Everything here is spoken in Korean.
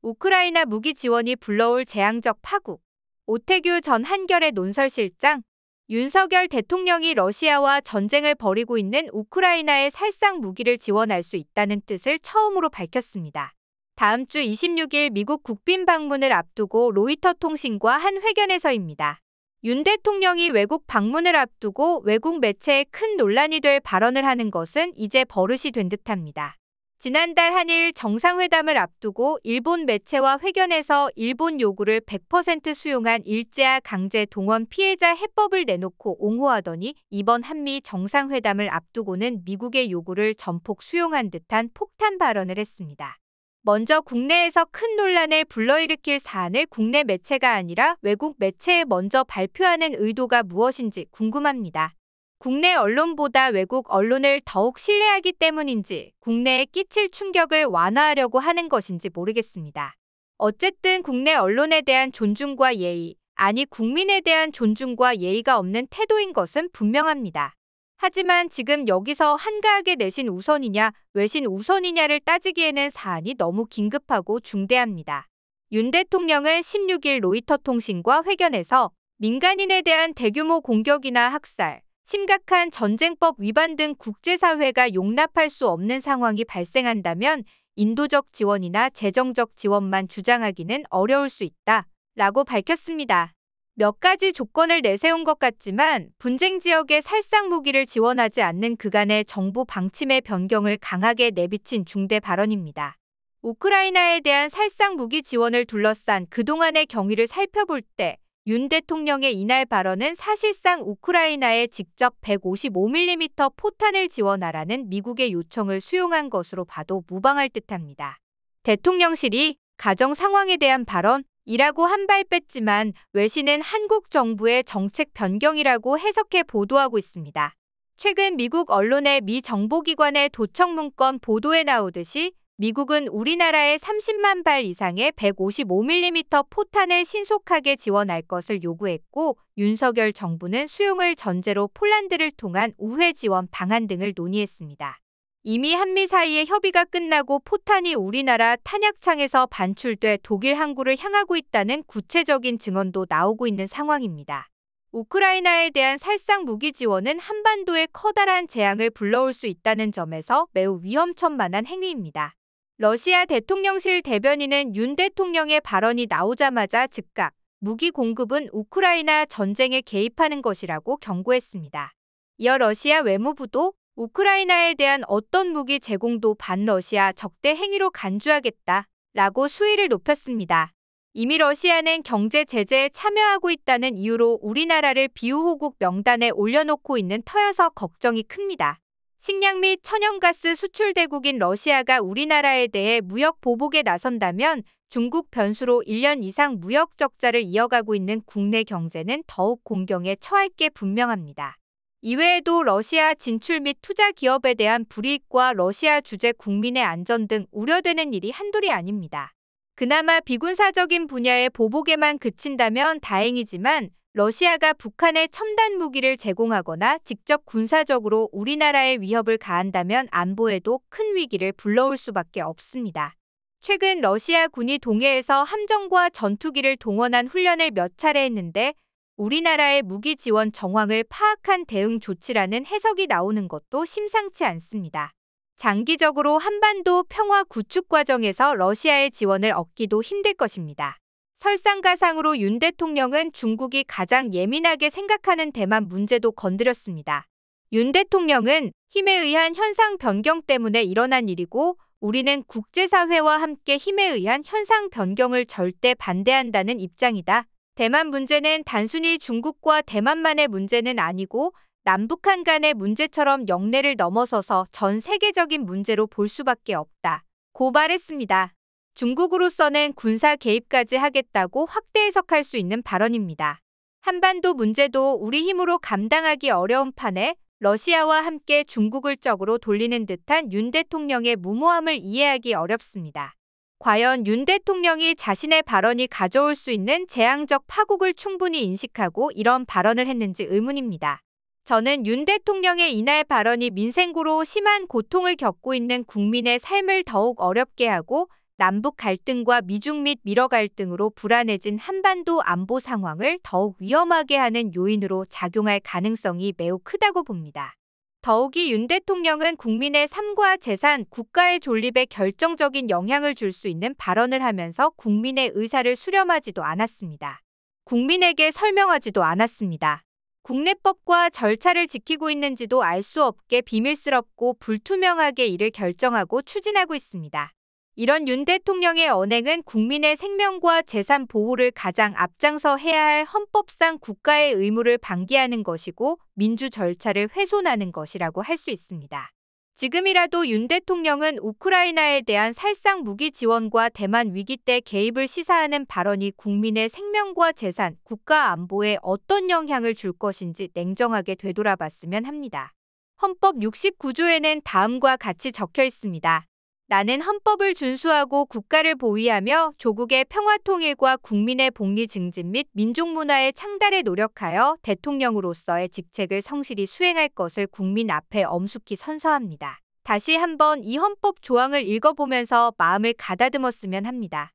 우크라이나 무기 지원이 불러올 재앙적 파국. 오태규 전 한겨레 논설실장. 윤석열 대통령이 러시아와 전쟁을 벌이고 있는 우크라이나에 살상 무기를 지원할 수 있다는 뜻을 처음으로 밝혔습니다. 다음 주 26일 미국 국빈 방문을 앞두고 로이터 통신과 한 회견에서입니다. 윤 대통령이 외국 방문을 앞두고 외국 매체에 큰 논란이 될 발언을 하는 것은 이제 버릇이 된 듯합니다. 지난달 한일 정상회담을 앞두고 일본 매체와 회견에서 일본 요구를 100% 수용한 일제하 강제 동원 피해자 해법을 내놓고 옹호하더니 이번 한미 정상회담을 앞두고는 미국의 요구를 전폭 수용한 듯한 폭탄 발언을 했습니다. 먼저 국내에서 큰 논란을 불러일으킬 사안을 국내 매체가 아니라 외국 매체에 먼저 발표하는 의도가 무엇인지 궁금합니다. 국내 언론보다 외국 언론을 더욱 신뢰하기 때문인지 국내에 끼칠 충격을 완화하려고 하는 것인지 모르겠습니다. 어쨌든 국내 언론에 대한 존중과 예의, 아니 국민에 대한 존중과 예의가 없는 태도인 것은 분명합니다. 하지만 지금 여기서 한가하게 내신 우선이냐, 외신 우선이냐를 따지기에는 사안이 너무 긴급하고 중대합니다. 윤 대통령은 16일 로이터 통신과 회견에서 민간인에 대한 대규모 공격이나 학살, 심각한 전쟁법 위반 등 국제사회가 용납할 수 없는 상황이 발생한다면 인도적 지원이나 재정적 지원만 주장하기는 어려울 수 있다 라고 밝혔습니다. 몇 가지 조건을 내세운 것 같지만 분쟁 지역에 살상 무기를 지원하지 않는 그간의 정부 방침의 변경을 강하게 내비친 중대 발언입니다. 우크라이나에 대한 살상 무기 지원을 둘러싼 그동안의 경위를 살펴볼 때 윤 대통령의 이날 발언은 사실상 우크라이나에 직접 155mm 포탄을 지원하라는 미국의 요청을 수용한 것으로 봐도 무방할 듯합니다. 대통령실이 가정 상황에 대한 발언이라고 한 발 뺐지만 외신은 한국 정부의 정책 변경이라고 해석해 보도하고 있습니다. 최근 미국 언론의 미 정보기관의 도청 문건 보도에 나오듯이 미국은 우리나라에 30만 발 이상의 155mm 포탄을 신속하게 지원할 것을 요구했고 윤석열 정부는 수용을 전제로 폴란드를 통한 우회 지원 방안 등을 논의했습니다. 이미 한미 사이의 협의가 끝나고 포탄이 우리나라 탄약창에서 반출돼 독일 항구를 향하고 있다는 구체적인 증언도 나오고 있는 상황입니다. 우크라이나에 대한 살상 무기 지원은 한반도에 커다란 재앙을 불러올 수 있다는 점에서 매우 위험천만한 행위입니다. 러시아 대통령실 대변인은 윤 대통령의 발언이 나오자마자 즉각 무기 공급은 우크라이나 전쟁에 개입하는 것이라고 경고했습니다. 이어 러시아 외무부도 우크라이나에 대한 어떤 무기 제공도 반러시아 적대 행위로 간주하겠다라고 수위를 높였습니다. 이미 러시아는 경제 제재에 참여하고 있다는 이유로 우리나라를 비우호국 명단에 올려놓고 있는 터여서 걱정이 큽니다. 식량 및 천연가스 수출 대국인 러시아가 우리나라에 대해 무역 보복에 나선다면 중국 변수로 1년 이상 무역 적자를 이어가고 있는 국내 경제는 더욱 공경에 처할 게 분명합니다. 이외에도 러시아 진출 및 투자 기업에 대한 불이익과 러시아 주재 국민의 안전 등 우려되는 일이 한둘이 아닙니다. 그나마 비군사적인 분야의 보복에만 그친다면 다행이지만 러시아가 북한에 첨단 무기를 제공하거나 직접 군사적으로 우리나라에 위협을 가한다면 안보에도 큰 위기를 불러올 수밖에 없습니다. 최근 러시아 군이 동해에서 함정과 전투기를 동원한 훈련을 몇 차례 했는데 우리나라의 무기 지원 정황을 파악한 대응 조치라는 해석이 나오는 것도 심상치 않습니다. 장기적으로 한반도 평화 구축 과정에서 러시아의 지원을 얻기도 힘들 것입니다. 설상가상으로 윤 대통령은 중국이 가장 예민하게 생각하는 대만 문제도 건드렸습니다. 윤 대통령은 힘에 의한 현상 변경 때문에 일어난 일이고 우리는 국제사회와 함께 힘에 의한 현상 변경을 절대 반대한다는 입장이다. 대만 문제는 단순히 중국과 대만만의 문제는 아니고 남북한 간의 문제처럼 영내를 넘어서서 전 세계적인 문제로 볼 수밖에 없다. 고발했습니다. 중국으로서는 군사 개입까지 하겠다고 확대 해석할 수 있는 발언입니다. 한반도 문제도 우리 힘으로 감당하기 어려운 판에 러시아와 함께 중국을 적으로 돌리는 듯한 윤 대통령의 무모함을 이해하기 어렵습니다. 과연 윤 대통령이 자신의 발언이 가져올 수 있는 재앙적 파국을 충분히 인식하고 이런 발언을 했는지 의문입니다. 저는 윤 대통령의 이날 발언이 민생고로 심한 고통을 겪고 있는 국민의 삶을 더욱 어렵게 하고 남북 갈등과 미중 및 미러 갈등으로 불안해진 한반도 안보 상황을 더욱 위험하게 하는 요인으로 작용할 가능성이 매우 크다고 봅니다. 더욱이 윤 대통령은 국민의 삶과 재산, 국가의 존립에 결정적인 영향을 줄 수 있는 발언을 하면서 국민의 의사를 수렴하지도 않았습니다. 국민에게 설명하지도 않았습니다. 국내법과 절차를 지키고 있는지도 알 수 없게 비밀스럽고 불투명하게 이를 결정하고 추진하고 있습니다. 이런 윤 대통령의 언행은 국민의 생명과 재산 보호를 가장 앞장서 해야 할 헌법상 국가의 의무를 방기하는 것이고 민주 절차를 훼손하는 것이라고 할 수 있습니다. 지금이라도 윤 대통령은 우크라이나에 대한 살상 무기 지원과 대만 위기 때 개입을 시사하는 발언이 국민의 생명과 재산, 국가 안보에 어떤 영향을 줄 것인지 냉정하게 되돌아봤으면 합니다. 헌법 69조에는 다음과 같이 적혀 있습니다. 나는 헌법을 준수하고 국가를 보위하며 조국의 평화 통일과 국민의 복리 증진 및 민족 문화의 창달에 노력하여 대통령으로서의 직책을 성실히 수행할 것을 국민 앞에 엄숙히 선서합니다. 다시 한번 이 헌법 조항을 읽어보면서 마음을 가다듬었으면 합니다.